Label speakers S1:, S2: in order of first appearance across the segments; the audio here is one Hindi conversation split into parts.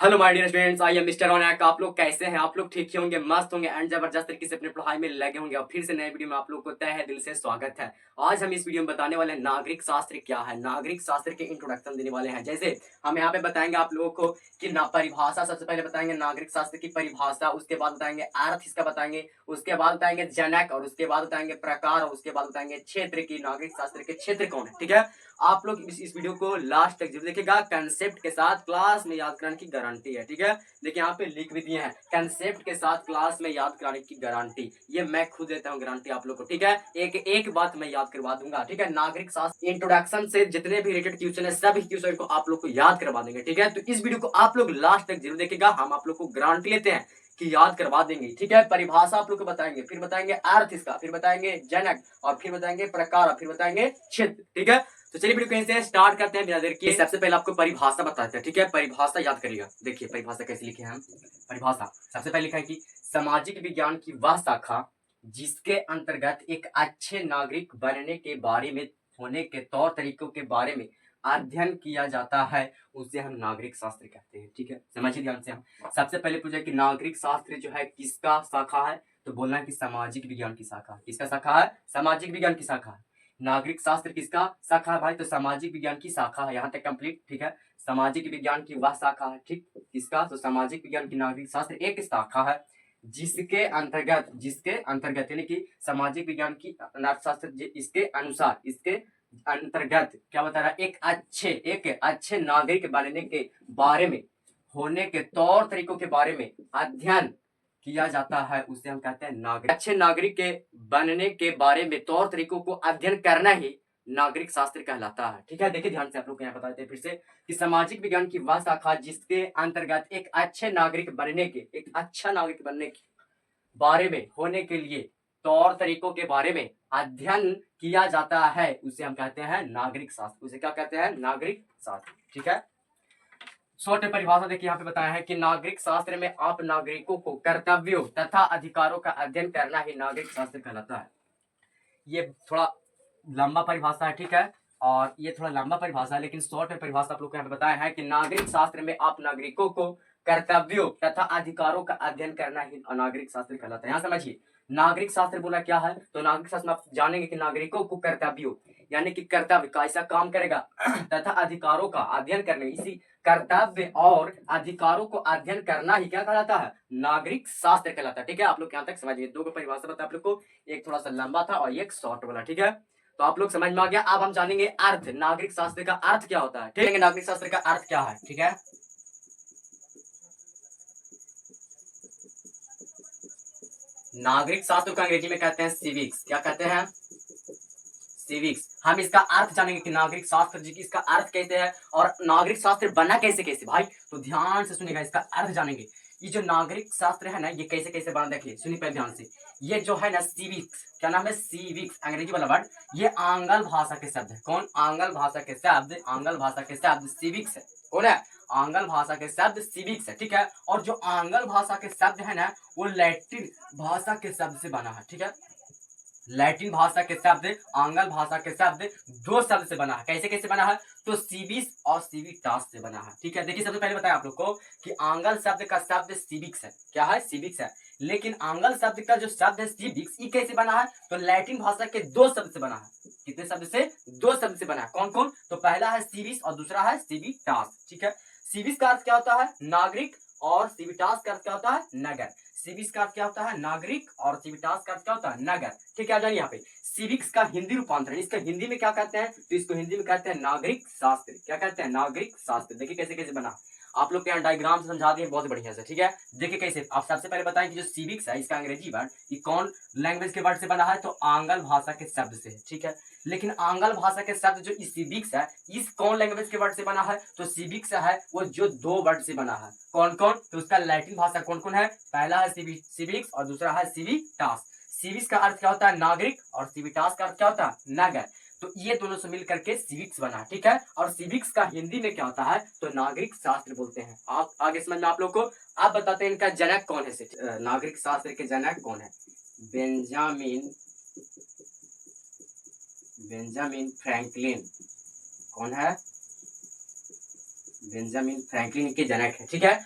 S1: Hello my dear students, I am mister Raunak. आप लोग कैसे हैं? आप लोग ठीक ही होंगे, मस्त होंगे एंड जबरदस्त तरीके से अपनी पढ़ाई में लगे होंगे। और फिर से नए वीडियो में आप लोग को तहे दिल से स्वागत है। आज हम इस वीडियो में बताने वाले हैं नागरिक शास्त्र क्या है, नागरिक शास्त्र के इंट्रोडक्शन देने वाले हैं। जैसे हम यहाँ पे बताएंगे आप लोगों को कि ना परिभाषा, सबसे पहले बताएंगे नागरिक शास्त्र की परिभाषा, उसके बाद बताएंगे अर्थ इसका बताएंगे, उसके बाद बताएंगे जनक, और उसके बाद बताएंगे प्रकार, और उसके बाद बताएंगे क्षेत्र की नागरिक शास्त्र के क्षेत्र कौन है। ठीक है, आप लोग इस वीडियो को लास्ट तक जरूर देखिएगा। कंसेप्ट के साथ क्लास में याद कराने की गारंटी है। ठीक है, देखिए यहाँ पे लिख भी दिए हैं, कंसेप्ट के साथ क्लास में याद कराने की गारंटी। ये मैं खुद देता हूँ गारंटी आप लोग को। ठीक है, एक एक बात मैं याद करवा दूंगा। ठीक है, नागरिक शास्त्र इंट्रोडक्शन से जितने भी रिलेटेड क्वेश्चन है सभी क्वेश्चन को आप लोग को याद करवा देंगे। ठीक है, तो इस वीडियो को आप लोग लास्ट तक जरूर देखिएगा। हम आप लोग को गारंटी लेते हैं कि याद करवा देंगे। ठीक है, परिभाषा आप लोग को बताएंगे, फिर बताएंगे अर्थ इसका, फिर बताएंगे जनक, और फिर बताएंगे प्रकार, और फिर बताएंगे क्षेत्र। ठीक है, तो चलिए वीडियो कहीं से स्टार्ट करते हैं बिना देर किए। सबसे पहले आपको परिभाषा बताते हैं। ठीक है, परिभाषा याद करिएगा। देखिए परिभाषा कैसे लिखे हैं हम। परिभाषा सबसे पहले लिखा है कि सामाजिक विज्ञान की वह शाखा जिसके अंतर्गत एक अच्छे नागरिक बनने के बारे में, होने के तौर तरीकों के बारे में अध्ययन किया जाता है, उसे हम नागरिक शास्त्र कहते हैं। ठीक है, समझिए ध्यान से। हम सबसे पहले पूछा कि नागरिक शास्त्र जो है किसका शाखा है, तो बोलना है कि सामाजिक विज्ञान की शाखा। किसका शाखा है? सामाजिक विज्ञान की शाखा है। नागरिक शास्त्र किसका शाखा है भाई? तो सामाजिक विज्ञान की शाखा है। यहाँ तक कंप्लीट। ठीक है, सामाजिक विज्ञान की वह शाखा है। ठीक, किसका? तो सामाजिक विज्ञान की नागरिक शास्त्र एक शाखा है जिसके अंतर्गत यानी कि सामाजिक विज्ञान की नागरिक शास्त्र इसके अनुसार, इसके अंतर्गत क्या बता रहा है? एक अच्छे नागरिक बनने के बारे में, होने के तौर तरीकों के बारे में अध्ययन किया जाता है, उसे हम कहते हैं नागरिक। अच्छे नागरिक के बनने के बारे में तौर तरीकों को अध्ययन करना ही नागरिक शास्त्र कहलाता है। ठीक है, देखिए ध्यान से। आप लोग यहाँ बताते हैं फिर से कि सामाजिक विज्ञान की वह शाखा जिसके अंतर्गत एक अच्छे नागरिक बनने के, एक अच्छा नागरिक बनने के बारे में, होने के लिए तौर तरीकों के बारे में अध्ययन किया जाता है, उसे हम कहते हैं नागरिक शास्त्र। उसे क्या कहते हैं? नागरिक शास्त्र। ठीक है, छोटे परिभाषा देखिए यहाँ पे बताया है कि नागरिक शास्त्र में आप नागरिकों को कर्तव्यों तथा अधिकारों का अध्ययन करना ही नागरिक शास्त्र कहलाता है। ये थोड़ा लंबा परिभाषा है। ठीक है, और ये थोड़ा लंबा परिभाषा है, लेकिन शॉर्ट में परिभाषा आप लोग को यहाँ पे बताया है कि नागरिक शास्त्र में आप नागरिकों को कर्तव्यों तथा अधिकारों का अध्ययन करना ही नागरिक शास्त्र कहलाता है। यहाँ समझिए, नागरिक शास्त्र बोला क्या है? तो नागरिक शास्त्र में आप जानेंगे कि नागरिकों को कर्तव्यों यानी कि कर्तव्य कैसा काम करेगा तथा अधिकारों का अध्ययन करने, इसी कर्तव्य और अधिकारों को अध्ययन करना ही क्या कहलाता है? नागरिक शास्त्र कहलाता है। ठीक है, आप लोग यहाँ तक समझिए। दो परिभाषा बताया आप लोग को, एक थोड़ा सा लंबा था और एक शॉर्ट वाला। ठीक है, तो आप लोग समझ में आ गया। अब हम जानेंगे अर्थ, नागरिक शास्त्र का अर्थ क्या होता है। ठीक है, नागरिक शास्त्र का अर्थ क्या है? ठीक है, नागरिक शास्त्र को अंग्रेजी में कहते हैं सिविक्स। क्या कहते हैं? सिविक्स। हम इसका अर्थ जानेंगे कि नागरिक शास्त्र जी की इसका अर्थ कैसे है और नागरिक शास्त्र बना कैसे कैसे भाई। तो ध्यान से सुनिएगा, इसका अर्थ जानेंगे। ये जो नागरिक शास्त्र है ना, ये कैसे कैसे बना, देखिए सुनिए पहले ध्यान से। ये जो है ना सिविक्स, क्या नाम है? सिविक्स, अंग्रेजी वाला वर्ड। ये आंग्ल भाषा के शब्द है। कौन? आंग्ल भाषा के शब्द, आंग्ल भाषा के शब्द सिविक्स है। कौन है? आंग्ल भाषा के शब्द सिविक्स है। ठीक है, और जो आंग्ल भाषा के शब्द है ना, वो लैटिन भाषा के शब्द से बना है। ठीक है, लैटिन भाषा के शब्द, आंग्ल भाषा के शब्द दो शब्द से बना है। कैसे कैसे बना है? तो सिविस और सिविटास से बना है। ठीक है, देखिए सबसे पहले बताया आप लोग को कि आंग्ल शब्द का शब्द सिविक्स है। क्या है? सिविक्स है। लेकिन आंग्ल शब्द का जो शब्द है सिविक्स, ये कैसे बना है? तो लैटिन भाषा के दो शब्द से बना है। कितने शब्द से? दो शब्द से बना है। कौन कौन? तो पहला है सिविस और दूसरा है सिविटास। ठीक है, सिविस का अर्थ क्या होता है? नागरिक, और सिविटास का अर्थ क्या होता है? नगर। सिविक्स का अर्थ क्या होता है? नागरिक, और सिविटास का अर्थ क्या होता है? नगर। ठीक है, आ जाइए यहाँ पे। सिविक्स का हिंदी रूपांतरण, इसका हिंदी में क्या कहते हैं? तो इसको हिंदी में कहते हैं नागरिक शास्त्र। क्या कहते हैं? नागरिक शास्त्र। देखिए कैसे कैसे बना, आप लोग के यहाँ डायग्राम से समझा दिए बहुत बढ़िया से। ठीक है, देखिए कैसे। आप सबसे पहले बताएं कि जो सिविक्स है, इसका अंग्रेजी वर्ड ये कौन लैंग्वेज के वर्ड से बना है? तो आंग्ल भाषा के शब्द से। ठीक है, लेकिन आंग्ल भाषा के शब्द जो सिविक्स है, इस कौन लैंग्वेज के वर्ड से बना है? तो सिविक्स है वो जो दो वर्ड से बना है। कौन कौन? तो उसका लैटिन भाषा कौन कौन है? पहला है सिविक्स और दूसरा है सिविटास। सिविक्स का अर्थ क्या होता है? नागरिक, और सिविटास का अर्थ क्या होता है? नगर। तो ये दोनों से मिलकर के सिविक्स बना। ठीक है, और सिविक्स का हिंदी में क्या होता है? तो नागरिक शास्त्र बोलते हैं। आप आगे समझ में आप लोग को। आप बताते हैं इनका जनक कौन है? नागरिक शास्त्र के जनक कौन है? Benjamin Benjamin Franklin. कौन है? बेंजामिन फ्रैंकलिन के जनक है। ठीक है,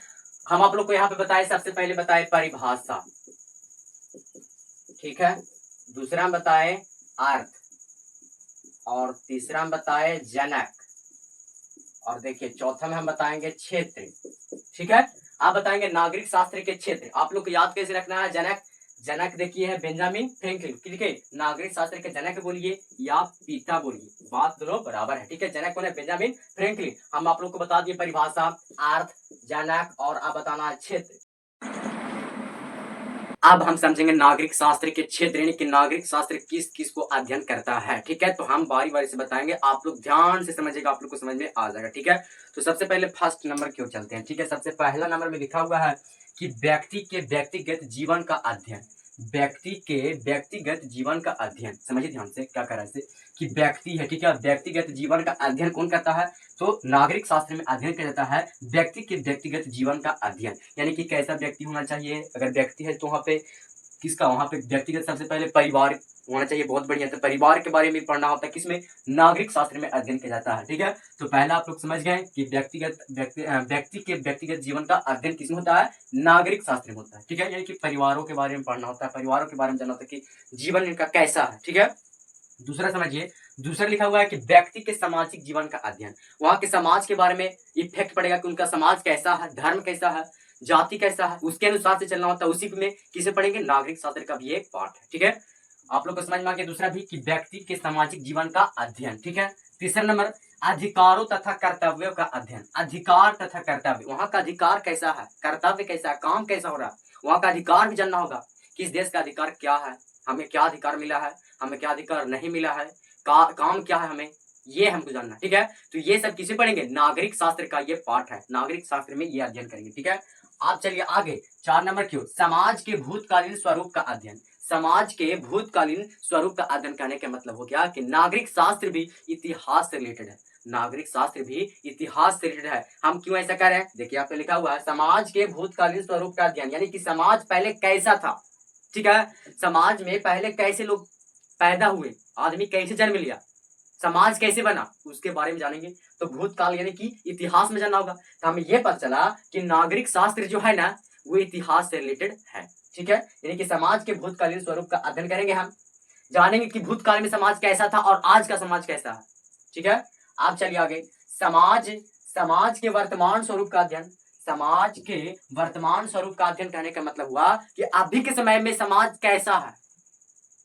S1: हम आप लोग को यहाँ पे बताए, सबसे पहले बताए परिभाषा, ठीक है, दूसरा हम बताए अर्थ, और तीसरा हम बताए जनक, और देखिए चौथा में हम बताएंगे क्षेत्र। ठीक है, आप बताएंगे नागरिक शास्त्र के क्षेत्र। आप लोग को याद कैसे रखना है, जनक, जनक देखिए है बेंजामिन फ्रैंकलिन। ठीक है, नागरिक शास्त्र के जनक बोलिए या पिता बोलिए, बात दोनों बराबर है। ठीक है, जनक कौन है, बेंजामिन फ्रैंकलिन। हम आप लोग को बता दिए परिभाषा, अर्थ, जनक, और आप बताना क्षेत्र। अब हम समझेंगे नागरिक शास्त्र के क्षेत्र, यानी कि नागरिक शास्त्र किस किस को अध्ययन करता है। ठीक है, तो हम बारी बारी से बताएंगे, आप लोग ध्यान से समझिएगा, आप लोग को समझ में आ जाएगा। ठीक है, तो सबसे पहले फर्स्ट नंबर की ओर चलते हैं। ठीक है, सबसे पहला नंबर में लिखा हुआ है कि व्यक्ति के व्यक्तिगत जीवन का अध्ययन, व्यक्ति के व्यक्तिगत जीवन का अध्ययन। समझिए ध्यान से क्या कर रहा है इसे, कि व्यक्ति है, ठीक है, व्यक्तिगत जीवन का अध्ययन कौन करता है, तो नागरिक शास्त्र में अध्ययन किया जाता है व्यक्ति के व्यक्तिगत जीवन का अध्ययन, यानी कि कैसा व्यक्ति होना चाहिए। अगर व्यक्ति है तो वहाँ पे किसका, वहाँ पे व्यक्तिगत सबसे पहले परिवार होना चाहिए, बहुत बढ़िया। तो परिवार के बारे में पढ़ना होता है, किसमें, नागरिक शास्त्र में अध्ययन किया जाता है। ठीक है, तो पहला आप लोग समझ गए कि व्यक्ति के व्यक्तिगत जीवन का अध्ययन किसमें होता है, नागरिक शास्त्र में होता है। ठीक है, यानी कि परिवारों के बारे में पढ़ना होता है, परिवारों के बारे में जानना होता है कि जीवन इनका कैसा है। ठीक है, दूसरा समझिए, दूसरा लिखा हुआ है कि व्यक्ति के सामाजिक जीवन का अध्ययन, वहां के समाज के बारे में इफेक्ट पड़ेगा कि उनका समाज कैसा है, धर्म कैसा है, जाति कैसा है, उसके अनुसार से चलना होता है। उसी में किसे पढ़ेंगे, नागरिक शास्त्र का भी एक पार्ट है। ठीक है, आप लोग को समझ में आ गया। दूसरा भी कि व्यक्ति के सामाजिक जीवन का अध्ययन। ठीक है, तीसरा नंबर अधिकारों तथा कर्तव्यों का अध्ययन, अधिकार तथा कर्तव्य, वहां का अधिकार कैसा है, कर्तव्य कैसा है, काम कैसा हो रहा है, वहां का अधिकार भी जानना होगा, किस देश का अधिकार क्या है, हमें क्या अधिकार मिला है, हमें क्या अधिकार नहीं मिला है, काम क्या है हमें, ये हमको जानना। ठीक है, तो ये सब किसे पढ़ेंगे, नागरिक शास्त्र का ये पार्ट है, नागरिक शास्त्र में ये अध्ययन करेंगे। ठीक है, आप चलिए आगे, 4 नंबर क्यों, समाज के भूतकालीन स्वरूप का अध्ययन, समाज के भूतकालीन स्वरूप का अध्ययन करने का मतलब हो गया कि नागरिक शास्त्र भी इतिहास से रिलेटेड है, नागरिक शास्त्र भी इतिहास से रिलेटेड है। हम क्यों ऐसा कर रहे हैं, देखिए आप पे लिखा हुआ है समाज के भूतकालीन स्वरूप का अध्ययन, यानी कि समाज पहले कैसा था। ठीक है, समाज में पहले कैसे लोग पैदा हुए, आदमी कैसे जन्म लिया, समाज कैसे बना, उसके बारे में जानेंगे। तो भूतकाल यानी कि इतिहास में जानना होगा। तो हमें यह पता चला कि नागरिक शास्त्र जो है ना, वो इतिहास से रिलेटेड है। ठीक है, यानी कि समाज के भूतकालीन स्वरूप का अध्ययन करेंगे, हम जानेंगे कि भूतकाल में समाज कैसा था और आज का समाज कैसा है। ठीक है, आप चलिए आगे, समाज समाज के वर्तमान स्वरूप का अध्ययन, समाज के वर्तमान स्वरूप का अध्ययन करने का मतलब हुआ कि अभी के समय में समाज कैसा है,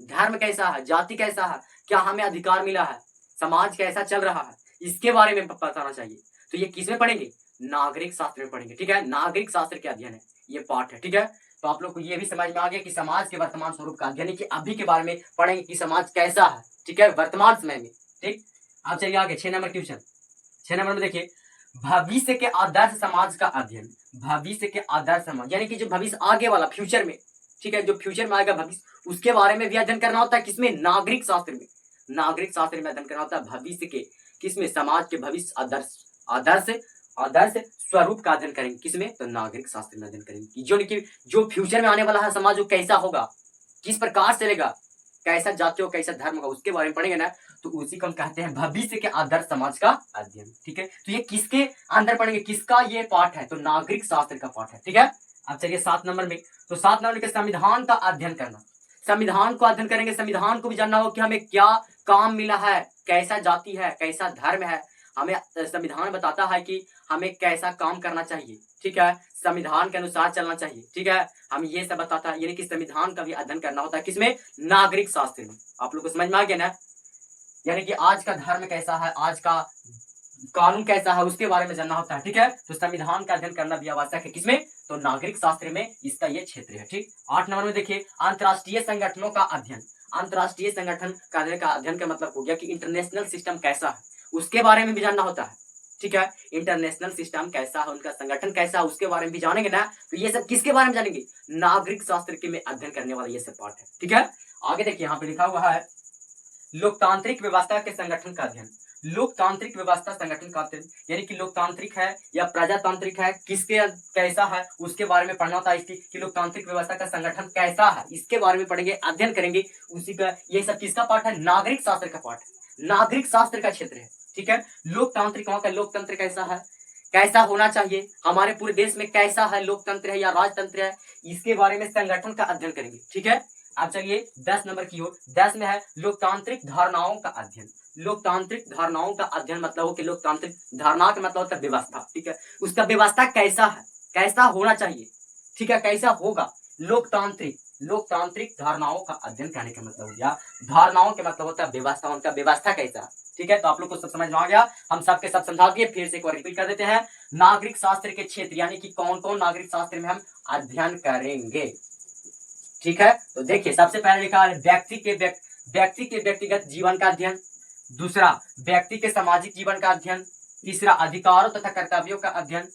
S1: धर्म कैसा है, जाति कैसा है, क्या हमें अधिकार मिला है, समाज कैसा चल रहा है, इसके बारे में बताना चाहिए। तो ये किसमें पढ़ेंगे, नागरिक शास्त्र में पढ़ेंगे। ठीक है, नागरिक शास्त्र के अध्ययन है ये पार्ट है। ठीक है, तो आप लोग को ये भी समझ में आ गया कि समाज के वर्तमान स्वरूप का अध्ययन, कि अभी के बारे में पढ़ेंगे कि समाज कैसा है। ठीक है, वर्तमान समय में। ठीक, आप चलिए आगे, 6 नंबर क्वेश्चन, 6 नंबर में देखिए, भविष्य के आदर्श समाज का अध्ययन, भविष्य के आदर्श समाज, यानी कि जो भविष्य आगे वाला फ्यूचर में, ठीक है, जो फ्यूचर में आएगा भविष्य, उसके बारे में भी अध्ययन करना होता है, किसमें, नागरिक शास्त्र में, नागरिक शास्त्र में अध्ययन करना होता है भविष्य के, किसमें, समाज के भविष्य आदर्श आदर्श आदर्श स्वरूप का अध्ययन करेंगे, किसमें, तो नागरिक शास्त्र में अध्ययन करेंगे। जो फ्यूचर में आने वाला है समाज, वो कैसा होगा, किस प्रकार चलेगा, कैसा जाति हो, कैसा धर्म होगा, उसके बारे में पढ़ेंगे ना, तो उसी को हम कहते हैं भविष्य के आदर्श समाज का अध्ययन। ठीक है, तो ये किसके अंदर पढ़ेंगे, किसका ये पार्ट है, तो नागरिक शास्त्र का पार्ट है। ठीक है, अब चलिए 7 नंबर में, तो 7 नंबर के संविधान का अध्ययन करना, संविधान को अध्ययन करेंगे, संविधान को भी जानना हो कि हमें क्या काम मिला है, कैसा जाति है, कैसा धर्म है, हमें संविधान बताता है कि हमें कैसा काम करना चाहिए। ठीक है, संविधान के अनुसार चलना चाहिए। ठीक है, हम ये सब बताता है, यानी कि संविधान का भी अध्ययन करना होता है, किसमें, नागरिक शास्त्र में। आप लोग को समझ में आ गया ना, यानी कि आज का धर्म कैसा है, आज का कानून कैसा है, उसके बारे में जानना होता है। ठीक है, तो संविधान का अध्ययन करना भी आवश्यक है, किसमें, तो नागरिक शास्त्र में इसका ये क्षेत्र है। ठीक, 8 नंबर में देखिए, अंतरराष्ट्रीय संगठनों का अध्ययन, अंतरराष्ट्रीय संगठन का अध्ययन का मतलब हो गया कि इंटरनेशनल सिस्टम कैसा है, उसके बारे में भी जानना होता है। ठीक है, इंटरनेशनल सिस्टम कैसा है, उनका संगठन कैसा है, उसके बारे में भी जानेंगे ना, तो ये सब किसके बारे में जानेंगे, नागरिक शास्त्र के में अध्ययन करने वाला ये सब पार्ट है। ठीक है, आगे देखिए, यहाँ पे लिखा हुआ है लोकतांत्रिक व्यवस्था के संगठन का अध्ययन, लोकतांत्रिक व्यवस्था संगठन का अध्ययन, यानी कि लोकतांत्रिक है या प्रजातांत्रिक है, किसके कैसा है, उसके बारे में पढ़ना होता है, इसकी कि लोकतांत्रिक व्यवस्था का संगठन कैसा है, इसके बारे में पढ़ेंगे, अध्ययन करेंगे। उसी का ये सब किसका पार्ट है, नागरिक शास्त्र का पार्ट है, नागरिक शास्त्र का क्षेत्र है। ठीक है, लोकतांत्रिक, वहां का लोकतंत्र कैसा है, कैसा होना चाहिए, हमारे पूरे देश में कैसा है, लोकतंत्र है या राजतंत्र है, इसके बारे में संगठन का अध्ययन करेंगे। ठीक है, अब चलिए 10 नंबर की ओर। 10 में है लोकतांत्रिक धारणाओं का अध्ययन। लोकतांत्रिक धारणाओं का अध्ययन मतलब हो कि लोकतांत्रिक धारणा का मतलब होता है व्यवस्था। ठीक है, उसका व्यवस्था कैसा है, कैसा होना चाहिए, ठीक है, कैसा होगा। लोकतांत्रिक लोकतांत्रिक धारणाओं का अध्ययन करने का मतलब हो गया, धारणाओं के मतलब होता है व्यवस्था, उनका व्यवस्था कैसा। ठीक है, तो आप लोग को सब समझ में आ गया। हम सबके सब समझा दिए, फिर से एक बार रिपीट कर देते हैं। नागरिक शास्त्र के क्षेत्र यानी कि कौन कौन नागरिक शास्त्र में हम अध्ययन करेंगे। ठीक है, तो देखिए सबसे पहले लिखा है व्यक्ति के व्यक्तिगत जीवन का अध्ययन। दूसरा, व्यक्ति के सामाजिक जीवन का अध्ययन। तीसरा, अधिकारों तथा कर्तव्यों का अध्ययन।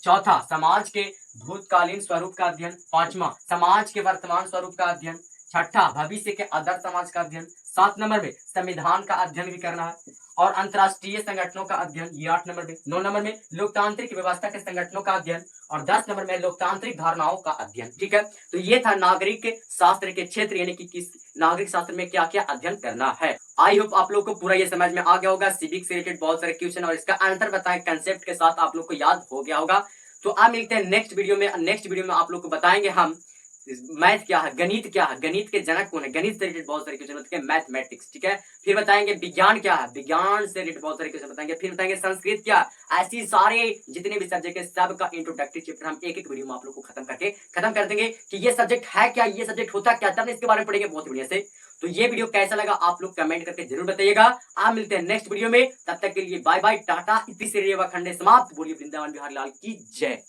S1: चौथा, समाज के भूतकालीन स्वरूप का अध्ययन। पांचवा, समाज के वर्तमान स्वरूप का अध्ययन। छठा, भविष्य के आदर्श समाज का अध्ययन। 7 नंबर में संविधान का अध्ययन भी करना है और अंतरराष्ट्रीय संगठनों का अध्ययन, ये 8 नंबर में। 9 नंबर में लोकतांत्रिक व्यवस्था के संगठनों का अध्ययन और 10 नंबर में लोकतांत्रिक धारणाओं का अध्ययन। ठीक है, तो ये था नागरिक शास्त्र के क्षेत्र यानी कि किस नागरिक शास्त्र में क्या क्या अध्ययन करना है। आई होप आप लोग को पूरा ये समझ में आ गया होगा। सिविक से रिलेटेड बहुत सारे क्वेश्चन और इसका आंसर बताएं कंसेप्ट के साथ आप लोग को याद हो गया होगा। तो आप मिलते हैं नेक्स्ट वीडियो में। नेक्स्ट वीडियो में आप लोग को बताएंगे हम मैथ क्या है, गणित क्या है, गणित के जनक कौन है, गणित से रिलेटेड बहुत सारे क्वेश्चन होते हैं, मैथमेटिक्स। ठीक है, फिर बताएंगे विज्ञान क्या है, विज्ञान से रिलेटेड बहुत सारे क्वेश्चन बताएंगे। फिर बताएंगे संस्कृत क्या, ऐसी सारे जितने भी सब्जेक्ट है सबका इंट्रोडक्टरी चैप्टर हम एक एक वीडियो में आप लोग को खत्म कर देंगे कि ये सब्जेक्ट है क्या, ये सब्जेक्ट होता क्या, तब इसके बारे में पढ़ेंगे बहुत बढ़िया से। तो ये वीडियो कैसा लगा आप लोग कमेंट करके जरूर बताइएगा। आप मिलते हैं नेक्स्ट वीडियो में, तब तक के लिए बाय बाय टाटा। इसी से रेवा खंडे समाप्त। बोलिए वृंदावन बिहारी लाल की जय।